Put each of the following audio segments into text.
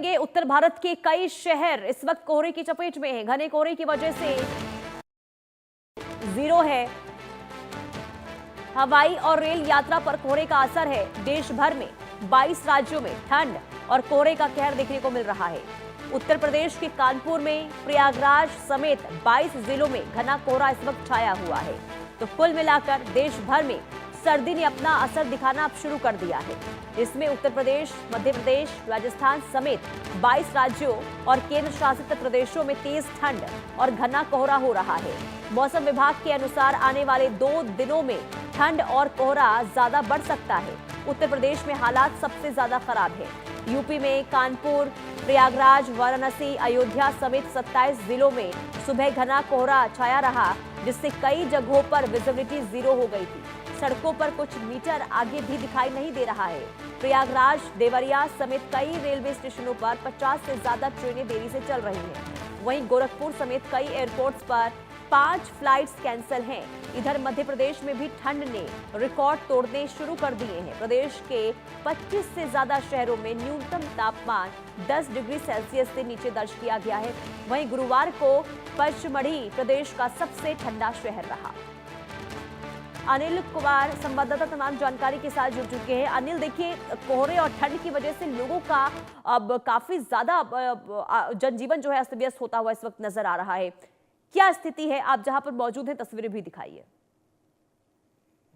करेंगे। उत्तर भारत के कई शहर इस वक्त कोहरे की चपेट में हैं। घने कोहरे की वजह से जीरो है। हवाई और रेल यात्रा पर कोहरे का असर है। देश भर में 22 राज्यों में ठंड और कोहरे का कहर देखने को मिल रहा है। उत्तर प्रदेश के कानपुर में, प्रयागराज समेत 22 जिलों में घना कोहरा इस वक्त छाया हुआ है। तो कुल मिलाकर देश भर में सर्दी ने अपना असर दिखाना अब शुरू कर दिया है। इसमें उत्तर प्रदेश, मध्य प्रदेश, राजस्थान समेत 22 राज्यों और केंद्र शासित प्रदेशों में तेज ठंड और घना कोहरा हो रहा है। मौसम विभाग के अनुसार आने वाले 2 दिनों में ठंड और कोहरा ज्यादा बढ़ सकता है। उत्तर प्रदेश में हालात सबसे ज्यादा खराब है। यूपी में कानपुर, प्रयागराज, वाराणसी, अयोध्या समेत 27 जिलों में सुबह घना कोहरा छाया रहा, जिससे कई जगहों पर विजिबिलिटी जीरो हो गई थी। सड़कों पर कुछ मीटर आगे भी दिखाई नहीं दे रहा है। प्रयागराज, देवरिया समेत कई रेलवे स्टेशनों पर 50 से ज्यादा ट्रेनें देरी से चल रही हैं। वहीं गोरखपुर समेत कई एयरपोर्ट्स पर 5 फ्लाइट्स कैंसिल हैं। इधर मध्य प्रदेश में भी ठंड ने रिकॉर्ड तोड़ने शुरू कर दिए हैं। प्रदेश के 25 से ज्यादा शहरों में न्यूनतम तापमान 10 डिग्री सेल्सियस से नीचे दर्ज किया गया है। वहीं गुरुवार को पचमढ़ी प्रदेश का सबसे ठंडा शहर रहा। अनिल कुमार संवाददाता तमाम जानकारी के साथ जुड़ चुके हैं। अनिल, देखिए, कोहरे और ठंड की वजह से लोगों का अब काफी ज्यादा जनजीवन जो है अस्त व्यस्त होता हुआ इस वक्त नजर आ रहा है। क्या स्थिति है? आप जहां पर मौजूद हैं तस्वीरें भी दिखाइए।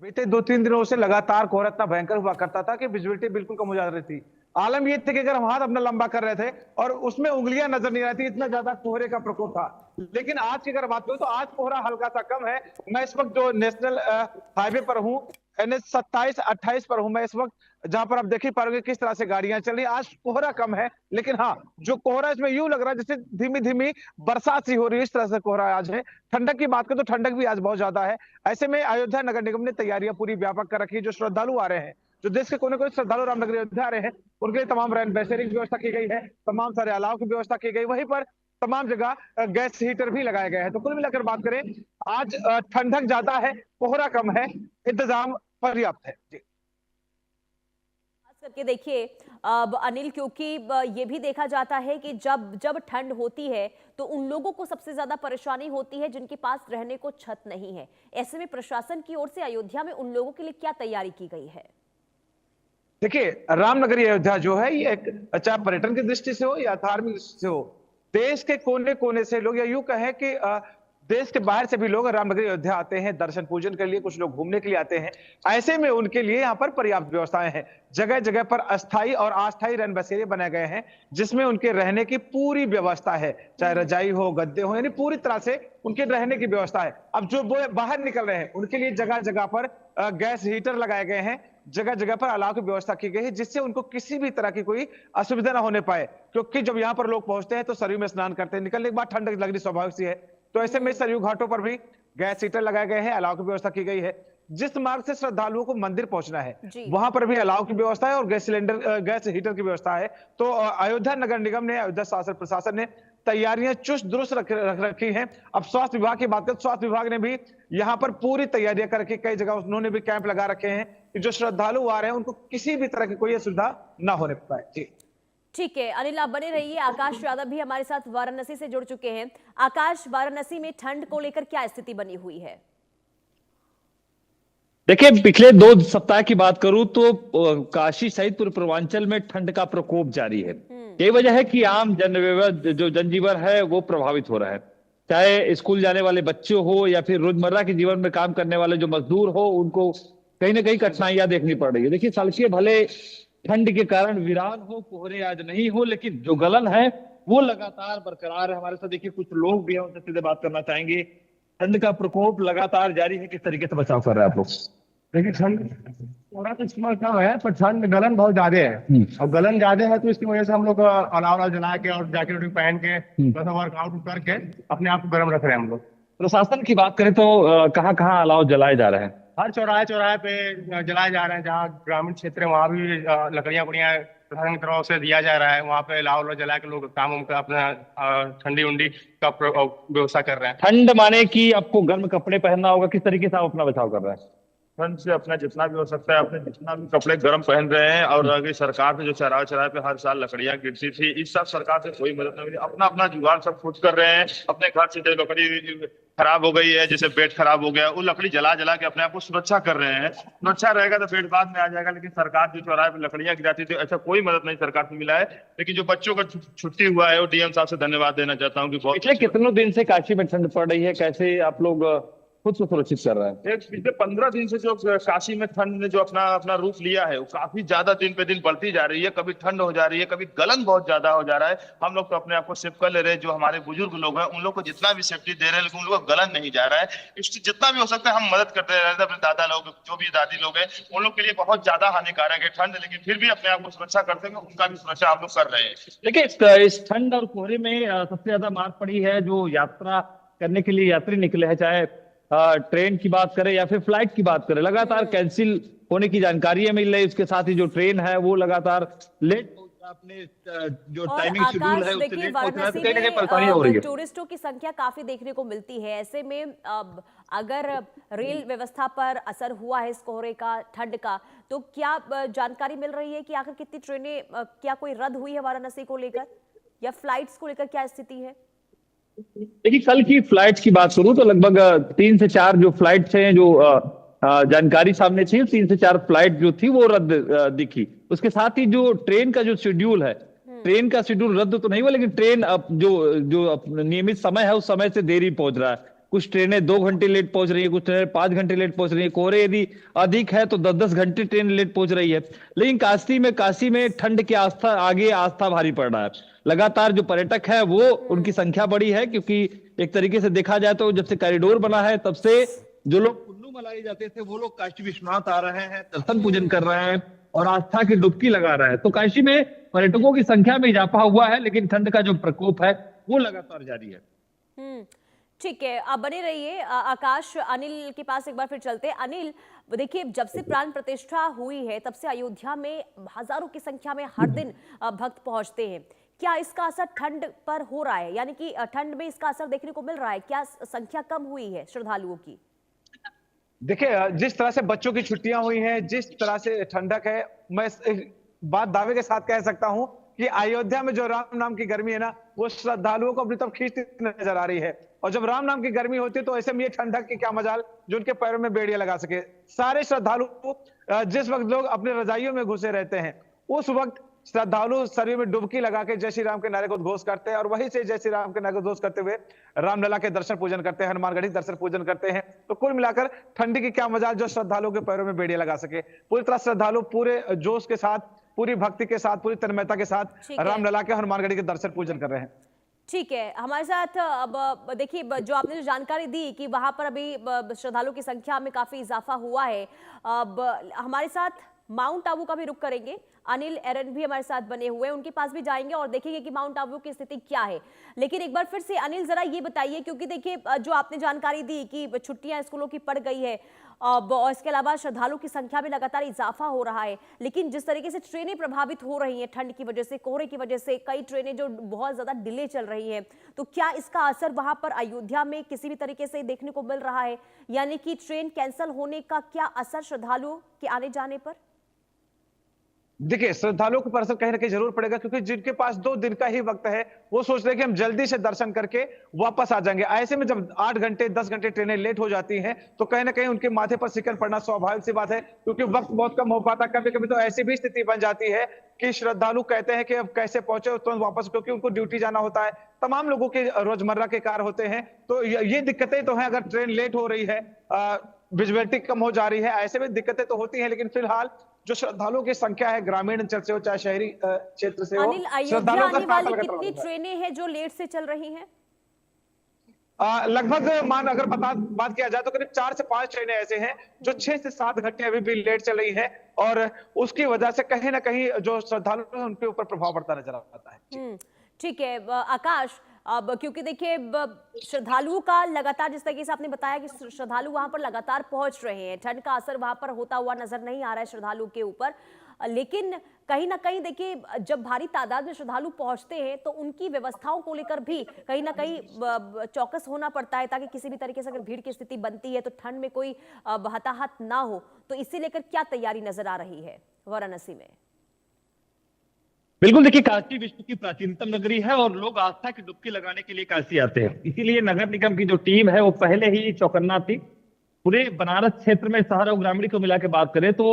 बीते 2-3 दिनों से लगातार कोहरा इतना भयंकर हुआ करता था कि विजिबिलिटी बिल्कुल कम हो जा रही थी। आलम ये थे कि अगर हम हाथ अपना लंबा कर रहे थे और उसमें उंगलियां नजर नहीं आ रही थी, इतना ज्यादा कोहरे का प्रकोप था। लेकिन आज की अगर बात करूं तो आज कोहरा हल्का सा कम है। मैं इस वक्त जो नेशनल हाईवे पर हूं, NH 27-28 पर हूं मैं इस वक्त, जहां पर आप देख ही पाओगे किस तरह से गाड़ियां चल रही। आज कोहरा कम है, लेकिन हाँ, जो कोहरा इसमें यूं लग रहा है जैसे धीमी धीमी बरसात सी हो रही है, इस तरह से कोहरा आज है। ठंडक की बात करें तो ठंडक भी आज बहुत ज्यादा है। ऐसे में अयोध्या नगर निगम ने तैयारियां पूरी व्यापक कर रखी है। जो श्रद्धालु आ रहे हैं, जो देश के कोने कोने श्रद्धालु रामनगर अयोध्या आ रहे हैं, उनके लिए तमाम रैन बसेरे की व्यवस्था की गई है, तमाम सारे अलाव की व्यवस्था की गई। वहीं पर तमाम जगह गैस हीटर भी लगाए गए हैं। तो कुल मिलाकर बात करें, आज ठंडक ज्यादा है, कोहरा कम है, इंतजाम पर्याप्त है जी। खास करके देखिए अब अनिल, क्योंकि ये भी देखा जाता है कि जब जब ठंड होती है तो उन लोगों को सबसे ज्यादा परेशानी होती है जिनके पास रहने को छत नहीं है। ऐसे में प्रशासन की ओर से अयोध्या में उन लोगों के लिए क्या तैयारी की गई है? देखिए, रामनगरी अयोध्या जो है, ये एक चाहे पर्यटन की दृष्टि से हो या धार्मिक दृष्टि से हो, देश के कोने कोने से लोग, या यूं कहें कि देश के बाहर से भी लोग रामनगरी अयोध्या आते हैं दर्शन पूजन के लिए, कुछ लोग घूमने के लिए आते हैं। ऐसे में उनके लिए यहाँ पर पर्याप्त व्यवस्थाएं हैं। जगह जगह पर अस्थायी और अस्थायी रैन बसेरे बनाए गए हैं, जिसमें उनके रहने की पूरी व्यवस्था है, चाहे रजाई हो, गद्दे हो, यानी पूरी तरह से उनके रहने की व्यवस्था है। अब जो वो बाहर निकल रहे हैं, उनके लिए जगह जगह पर गैस हीटर लगाए गए हैं, जगह जगह पर अलाव की व्यवस्था की गई है, जिससे उनको किसी भी तरह की कोई असुविधा ना होने पाए। क्योंकि जब यहाँ पर लोग पहुंचते हैं तो सरयू में स्नान करते हैं, निकलने के बाद ठंडक लगनी स्वाभाविक सी है। तो ऐसे में सरयू घाटों पर भी गैस हीटर लगाए गए हैं, अलाव की व्यवस्था की गई है। जिस मार्ग से श्रद्धालुओं को मंदिर पहुंचना है, वहां पर भी अलाव की व्यवस्था है और गैस सिलेंडर, गैस हीटर की व्यवस्था है। तो अयोध्या नगर निगम ने, अयोध्या शासन प्रशासन ने तैयारियां चुस्त दुरुस्त रख रखी हैं। अब स्वास्थ्य विभाग की बात करें, स्वास्थ्य विभाग ने भी यहाँ पर पूरी तैयारियां करके कई जगह उन्होंने भी कैंप लगा रखे हैं कि जो श्रद्धालु आ रहे हैं उनको किसी भी तरह की कोई असुविधा ना होने पाए जी। ठीक है अनिल, आप बने रहिए। आकाश यादव भी हमारे साथ वाराणसी से जुड़ चुके हैं। आकाश, वाराणसी में ठंड को लेकर क्या स्थिति बनी हुई है? देखिए, पिछले 2 सप्ताह की बात करूं तो काशी सहित पूर्व पूर्वांचल में ठंड का प्रकोप जारी है। यही वजह है कि आम जो जनजीवन है वो प्रभावित हो रहा है। चाहे स्कूल जाने वाले बच्चे हो या फिर रोजमर्रा के जीवन में काम करने वाले जो मजदूर हो, उनको कहीं ना कहीं कठिनाइयां देखनी पड़ रही है। देखिए, सड़कें भले ठंड के कारण वीरान हो, कोहरे आज नहीं हो, लेकिन जो गलन है वो लगातार बरकरार है। हमारे साथ देखिए कुछ लोग भी हैं, उनसे सीधे बात करना चाहेंगे। ठंड का प्रकोप लगातार जारी है, किस तरीके से बचाव कर रहे हैं आप लोग? देखिए, ठंड थोड़ा तो इस्तेमाल कम है, पर ठंड गलन बहुत ज्यादा है। और गलन ज्यादा है तो इसकी वजह से हम लोग अलाव जला के और जैकेट पहन के थोड़ा वर्कआउट करके अपने आप को गर्म रख रहे हैं हम लोग। प्रशासन की बात करें तो कहाँ कहाँ अलाव जलाए जा रहे हैं? हर चौराहे चौराहे पे जलाए जा रहे हैं। जहाँ ग्रामीण क्षेत्र है वहाँ भी लकड़ियाँ बुड़ियाँ प्रशासन की तरफ से दिया जा रहा है। वहाँ पे अलाव जला के लोग काम का अपना ठंडी उंडी का व्यवस्था कर रहे हैं। ठंड माने कि आपको गर्म कपड़े पहनना होगा, किस तरीके से आप अपना बचाव कर रहे हैं? ठंड से अपना जितना भी हो सकता है, अपने जितना भी कपड़े गर्म पहन रहे हैं। और अगर सरकार से जो चराहे चराहे पे हर साल लकड़ियां गिरती थी, इस सब सरकार से कोई मदद नहीं मिली। अपना अपना जुगाड़ सब खुद कर रहे हैं। अपने घर से जो लकड़ी खराब हो गई है, जैसे बेड खराब हो गया, वो लकड़ी जला जला के अपने आप को सुरक्षा कर रहे हैं। सुरक्षा रहेगा तो बेड बाद में आ जाएगा। लेकिन सरकार जो चौराहे पे लकड़ियां गिराती थी, ऐसा कोई मदद नहीं सरकार से मिला है। लेकिन जो बच्चों का छुट्टी हुआ है, वो डीएम साहब से धन्यवाद देना चाहता हूँ कि बहुत पिछले कितनों दिन से काशी में ठंड पड़ रही है, कैसे आप लोग खुद को सुरक्षित कर रहे हैं? एक पिछले 15 दिन से जो काशी में ठंड ने जो अपना अपना रूप लिया है, वो काफी ज्यादा दिन पे दिन बढ़ती जा रही है। कभी ठंड हो जा रही है, कभी गलन बहुत ज्यादा हो जा रहा है। हम लोग तो अपने आप को सेफ कर ले रहे हैं। जो हमारे बुजुर्ग लोग हैं, उन लोग को जितना भी सेफ्टी दे रहे हैं, लेकिन उन लोग को गलन नहीं जा रहा है। इससे जितना भी हो सकता है हम मदद करते रह रहे हैं। अपने दादा लोग, जो भी दादी लोग हैं, उन लोग के लिए बहुत ज्यादा हानिकारक है ठंड, लेकिन फिर भी अपने आप को सुरक्षा करते हैं। उनका भी सुरक्षा हम लोग कर रहे हैं। देखिए, इस ठंड और कोहरे में सबसे ज्यादा मार पड़ी है जो यात्रा करने के लिए यात्री निकले हैं, चाहे ट्रेन की बात करें या फिर फ्लाइट की बात करें, लगातार कैंसिल होने की जानकारी मिल रही है। उसके साथ ही जो ट्रेन है वो लगातार लेट पहुंच रहा है। अपने जो टाइमिंग शेड्यूल है उससे लेट पहुंच रहा है, तो कहीं ना कहीं परेशानी हो रही है। टूरिस्टों की संख्या काफी देखने को मिलती है। ऐसे में अगर रेल व्यवस्था पर असर हुआ है इस कोहरे का, ठंड का, तो क्या जानकारी मिल रही है कि आखिर कितनी ट्रेनें, क्या कोई रद्द हुई है वाराणसी को लेकर या फ्लाइट्स को लेकर क्या स्थिति है? देखिए, कल की फ्लाइट्स की बात करूं तो लगभग 3 से 4 जो फ्लाइट्स हैं, जो जानकारी सामने थी, 3 से 4 फ्लाइट जो थी वो रद्द दिखी। उसके साथ ही जो ट्रेन का जो शेड्यूल है, ट्रेन का शेड्यूल रद्द तो नहीं हुआ, लेकिन ट्रेन जो नियमित समय है उस समय से देरी पहुंच रहा है। कुछ ट्रेनें 2 घंटे लेट पहुंच रही है, कुछ ट्रेनें 5 घंटे लेट पहुंच रही है। कोहरे यदि अधिक है तो 10-10 घंटे ट्रेन लेट पहुंच रही है। लेकिन काशी में ठंड की आस्था भारी पड़ रहा है। लगातार जो पर्यटक है वो, उनकी संख्या बढ़ी है, क्योंकि एक तरीके से देखा जाए तो जब से कॉरिडोर बना है तब से जो लोग कुल्लू मनाली जाते थे वो लोग काशी विश्वनाथ आ रहे हैं, दर्शन पूजन कर रहे हैं और आस्था की डुबकी लगा रहे हैं। तो काशी में पर्यटकों की संख्या में इजाफा हुआ है, लेकिन ठंड का जो प्रकोप है वो लगातार जारी है। ठीक है, आप बने रहिए। आकाश, अनिल के पास एक बार फिर चलते हैं। अनिल, देखिए, जब से प्राण प्रतिष्ठा हुई है तब से अयोध्या में हजारों की संख्या में हर दिन भक्त पहुंचते हैं। क्या इसका असर ठंड पर हो रहा है, यानी कि ठंड में इसका असर देखने को मिल रहा है? क्या संख्या कम हुई है श्रद्धालुओं की? देखिए, जिस तरह से बच्चों की छुट्टियां हुई हैं, जिस तरह से ठंडक है, मैं बात दावे के साथ कह सकता हूं कि अयोध्या में जो राम नाम की गर्मी है ना, वो श्रद्धालुओं को अपनी तरफ खींचती नजर आ रही है। और जब राम नाम की गर्मी होती है तो ऐसे में ये ठंडक की क्या मजाल जो उनके पैरों में बेड़ियां लगा सके। सारे श्रद्धालु जिस वक्त लोग अपने रजाइयों में घुसे रहते हैं, उस वक्त श्रद्धालु शरीर में डुबकी लगा के जय श्री राम के नारे को उद्घोष करते हैं और वहीं से जय श्री राम के नारे को उद्घोष करते हुए रामलला के दर्शन पूजन करते हैं, हनुमानगढ़ी दर्शन पूजन करते हैं। तो कुल मिलाकर ठंडी की क्या मजाल जो श्रद्धालुओं के पैरों में बेड़ियां लगा सके। पूरी तरह श्रद्धालु पूरे जोश के साथ, पूरी भक्ति के साथ, पूरी तन्मयता के साथ रामलला के हनुमानगढ़ी के दर्शन पूजन कर रहे हैं। ठीक है, हमारे साथ अब देखिए, जो आपने जो जानकारी दी कि वहां पर अभी श्रद्धालुओं की संख्या में काफी इजाफा हुआ है। अब हमारे साथ माउंट आबू का भी रुख करेंगे। अनिल एरन भी हमारे साथ बने हुए हैं, उनके पास भी जाएंगे और देखेंगे कि माउंट आबू की स्थिति क्या है। लेकिन एक बार फिर से अनिल, जरा ये बताइए, क्योंकि देखिए जो आपने जानकारी दी कि छुट्टियां स्कूलों की पड़ गई है और इसके अलावा श्रद्धालुओं की संख्या में लगातार इजाफा हो रहा है, लेकिन जिस तरीके से ट्रेनें प्रभावित हो रही हैं ठंड की वजह से, कोहरे की वजह से, कई ट्रेनें जो बहुत ज्यादा डिले चल रही हैं, तो क्या इसका असर वहां पर अयोध्या में किसी भी तरीके से देखने को मिल रहा है? यानी कि ट्रेन कैंसिल होने का क्या असर श्रद्धालुओं के आने जाने पर? देखिए, श्रद्धालुओं को असर कहीं ना कहीं जरूर पड़ेगा, क्योंकि जिनके पास 2 दिन का ही वक्त है वो सोच रहे हैं कि हम जल्दी से दर्शन करके वापस आ जाएंगे। ऐसे में जब 8 घंटे 10 घंटे ट्रेनें लेट हो जाती हैं तो कहीं ना कहीं उनके माथे पर सिकन पड़ना स्वाभाविक सी बात है, क्योंकि वक्त बहुत कम हो पाता। कभी कभी तो ऐसी भी स्थिति बन जाती है कि श्रद्धालु कहते हैं कि अब कैसे पहुंचे तुरंत वापस, क्योंकि उनको ड्यूटी जाना होता है, तमाम लोगों के रोजमर्रा के कार्य होते हैं। तो ये दिक्कतें तो हैं। अगर ट्रेन लेट हो रही है, विजिबिलिटी कम हो जा रही है, ऐसे में दिक्कतें तो होती हैं। लेकिन फिलहाल जो श्रद्धालुओं की संख्या है, ग्रामीण अंचल से हो चाहे शहरी क्षेत्र से हो, अनिल, अयोध्या आने वाली कितनी ट्रेनें हैं जो लेट से चल रही हैं? लगभग अगर बात किया जाए तो करीब 4 से 5 ट्रेनें ऐसे हैं जो 6 से 7 घंटे अभी भी लेट चल रही हैं और उसकी वजह से कहीं ना कहीं जो श्रद्धालु हैं उनके ऊपर प्रभाव पड़ता नजर आता है। ठीक है आकाश, अब क्योंकि देखिए श्रद्धालुओं का लगातार, जिस तरीके से आपने बताया कि श्रद्धालु वहां पर लगातार पहुंच रहे हैं, ठंड का असर वहां पर होता हुआ नजर नहीं आ रहा है श्रद्धालुओं के ऊपर, लेकिन कहीं ना कहीं देखिए, जब भारी तादाद में श्रद्धालु पहुंचते हैं तो उनकी व्यवस्थाओं को लेकर भी कहीं ना कहीं चौकस होना पड़ता है, ताकि किसी भी तरीके से अगर भीड़ की स्थिति बनती है तो ठंड में कोई हताहत ना हो। तो इसे लेकर क्या तैयारी नजर आ रही है वाराणसी में? बिल्कुल, देखिए काशी विश्व की प्राचीनतम नगरी है और लोग आस्था की डुबकी लगाने के लिए काशी आते हैं। इसीलिए नगर निगम की जो टीम है वो पहले ही चौकन्ना थी। पूरे बनारस क्षेत्र में शहर और ग्रामीण को मिला के बात करें तो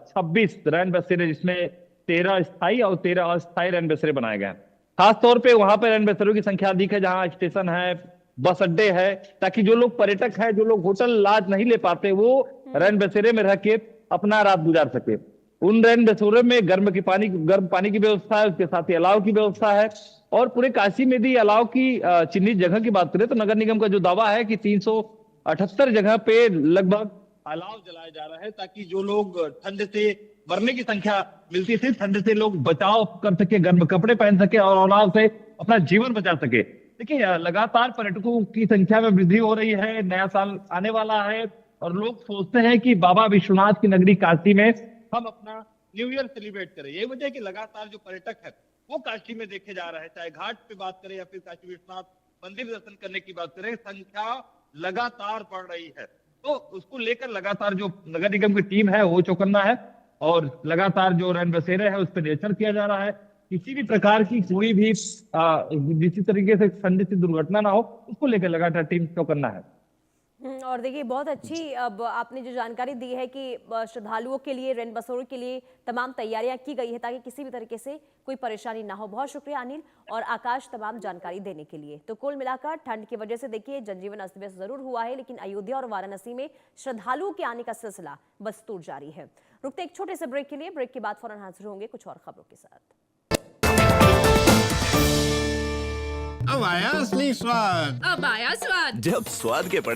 26 रैन बसेरे, जिसमें 13 स्थायी और 13 अस्थायी रैन बसेरे बनाए गए हैं। खास तौर पे वहां पे रैन बसेरों की संख्या अधिक है, जहां स्टेशन है, बस अड्डे है, ताकि जो लोग पर्यटक है, जो लोग होटल लॉज नहीं ले पाते, वो रैन बसेरे में रह के अपना रात गुजार सके। उन रैन बसेरों में गर्म पानी की व्यवस्था है, उसके साथ ही अलाव की व्यवस्था है। और पूरे काशी में भी अलाव की चिन्हित जगह की बात करें तो नगर निगम का जो दावा है कि 378 जगह पे लगभग अलाव जलाया जा रहा है, ताकि जो लोग ठंड से मरने की संख्या मिलती थी, ठंड से लोग बचाव कर सके, गर्म कपड़े पहन सके और अलाव से अपना जीवन बचा सके। देखिए, लगातार पर्यटकों की संख्या में वृद्धि हो रही है, नया साल आने वाला है और लोग सोचते हैं कि बाबा विश्वनाथ की नगरी काशी में हम अपना न्यू ईयर सेलिब्रेट करें। यही वजह है कि लगातार जो पर्यटक है वो काशी में देखे जा रहे हैं, चाहे घाट पे बात करें या फिर काशी विश्वनाथ मंदिर दर्शन करने की बात करें, संख्या लगातार बढ़ रही है। तो उसको लेकर लगातार जो नगर निगम की टीम है वो चौकन्ना है और लगातार जो रैन बसेरे है उस पर निरीक्षण किया जा रहा है। किसी भी प्रकार की कोई भी किसी तरीके से ठंड से दुर्घटना ना हो, उसको लेकर लगातार टीम चौकन्ना है। और देखिए, बहुत अच्छी अब आपने जो जानकारी दी है कि श्रद्धालुओं के लिए, रैन बसेरों के लिए तमाम तैयारियां की गई है ताकि किसी भी तरीके से कोई परेशानी ना हो। बहुत शुक्रिया अनिल और आकाश तमाम जानकारी देने के लिए। तो कुल मिलाकर ठंड की वजह से देखिए जनजीवन अस्त व्यस्त जरूर हुआ है, लेकिन अयोध्या और वाराणसी में श्रद्धालुओं के आने का सिलसिला बस्तूर जारी है। रुकते एक छोटे से ब्रेक के लिए, ब्रेक के बाद फौरन हाजिर होंगे कुछ और खबरों के साथ। अब आया असली स्वाद, अब आया स्वाद। जब स्वाद के पड़े